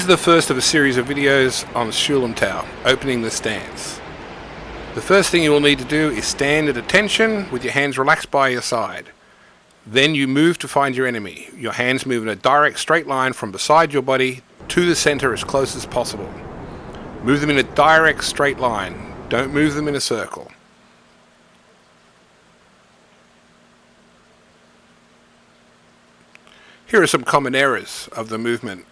the first of a series of videos on Siu Lim Tao, opening the stance. The first thing you will need to do is stand at attention with your hands relaxed by your side. Then you move to find your enemy. Your hands move in a direct straight line from beside your body to the center as close as possible. Move them in a direct straight line. Don't move them in a circle. Here are some common errors of the movement.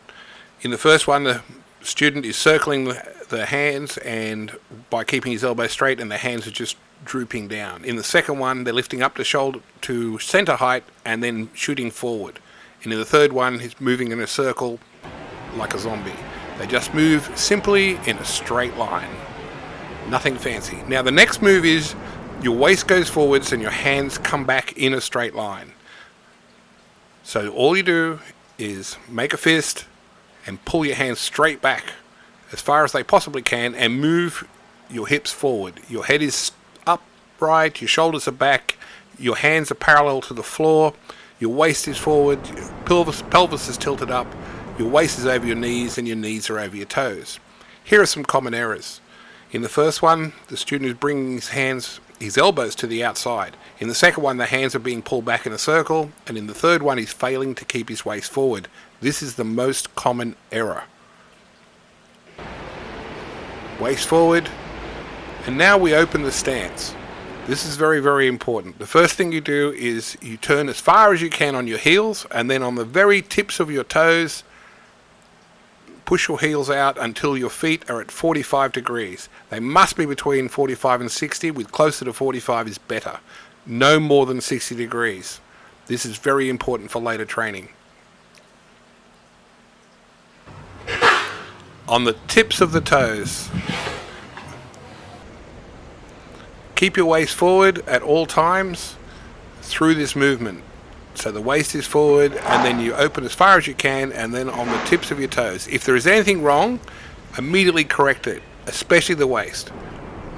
In the first one, the student is circling the hands and by keeping his elbows straight, and the hands are just drooping down. In the second one, they're lifting up the shoulder to center height and then shooting forward. And in the third one, he's moving in a circle like a zombie. They just move simply in a straight line. Nothing fancy. Now the next move is your waist goes forwards and your hands come back in a straight line. So all you do is make a fist and pull your hands straight back as far as they possibly can and move your hips forward. Your head is upright, your shoulders are back, your hands are parallel to the floor, your waist is forward, your pelvis is tilted up, your waist is over your knees and your knees are over your toes. Here are some common errors. In the first one, the student is bringing his elbows to the outside. In the second one, the hands are being pulled back in a circle, and in the third one, he's failing to keep his waist forward. This is the most common error. Waist forward, and now we open the stance. This is very, very important. The first thing you do is you turn as far as you can on your heels, and then on the very tips of your toes, push your heels out until your feet are at 45 degrees. They must be between 45 and 60, with closer to 45 is better. No more than 60 degrees. This is very important for later training. On the tips of the toes, keep your waist forward at all times through this movement. So the waist is forward and then you open as far as you can, and then on the tips of your toes. If there is anything wrong, immediately correct it, especially the waist.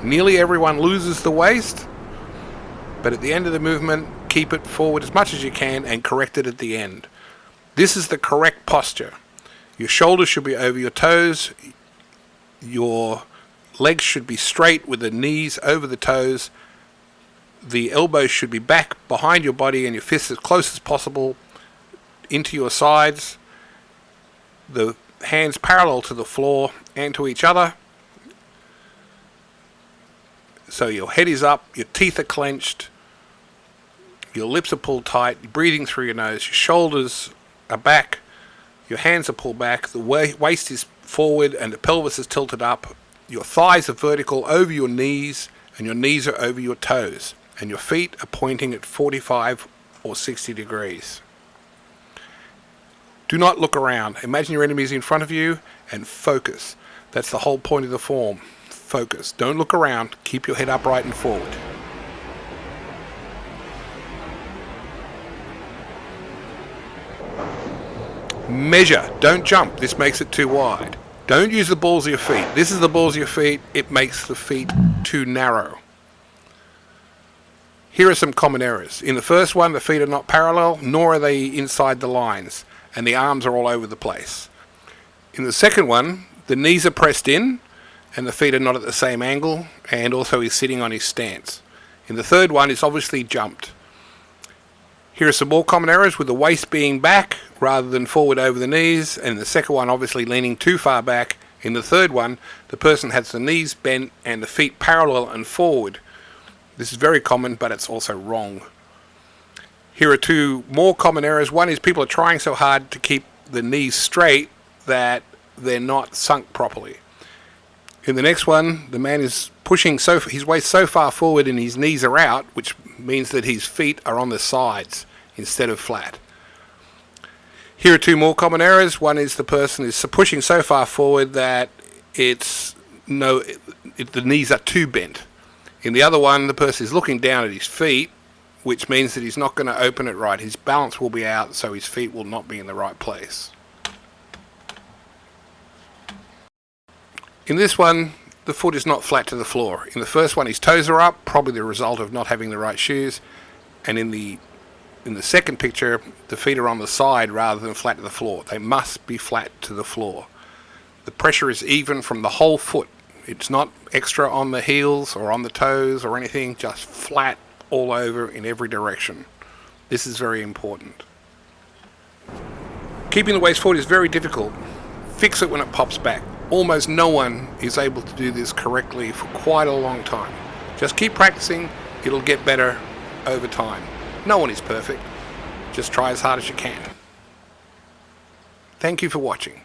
Nearly everyone loses the waist, but at the end of the movement, keep it forward as much as you can and correct it at the end. This is the correct posture. Your shoulders should be over your toes. Your legs should be straight with the knees over the toes. The elbows should be back behind your body and your fists as close as possible into your sides. The hands parallel to the floor and to each other. So your head is up, your teeth are clenched, your lips are pulled tight, you're breathing through your nose, your shoulders are back, your hands are pulled back, the waist is forward and the pelvis is tilted up, your thighs are vertical over your knees and your knees are over your toes, and your feet are pointing at 45 or 60 degrees. Do not look around. Imagine your enemy is in front of you and focus. That's the whole point of the form. Focus. Don't look around. Keep your head upright and forward. Measure. Don't jump. This makes it too wide. Don't use the balls of your feet. This is the balls of your feet. It makes the feet too narrow. Here are some common errors. In the first one, the feet are not parallel, nor are they inside the lines, and the arms are all over the place. In the second one, the knees are pressed in, and the feet are not at the same angle, and also he's sitting on his stance. In the third one, it's obviously jumped. Here are some more common errors, with the waist being back rather than forward over the knees, and the second one obviously leaning too far back. In the third one, the person has the knees bent and the feet parallel and forward. This is very common, but it's also wrong. Here are two more common errors. One is people are trying so hard to keep the knees straight that they're not sunk properly. In the next one, the man is pushing his waist so far forward and his knees are out, which means that his feet are on the sides instead of flat. Here are two more common errors. One is the person is pushing so far forward that the knees are too bent. In the other one, the person is looking down at his feet, which means that he's not going to open it right. His balance will be out, so his feet will not be in the right place. In this one, the foot is not flat to the floor. In the first one, his toes are up, probably the result of not having the right shoes. And in the second picture, the feet are on the side rather than flat to the floor. They must be flat to the floor. The pressure is even from the whole foot. It's not extra on the heels or on the toes or anything, just flat all over in every direction. This is very important. Keeping the waist forward is very difficult. Fix it when it pops back. Almost no one is able to do this correctly for quite a long time. Just keep practicing, it'll get better over time. No one is perfect. Just try as hard as you can. Thank you for watching.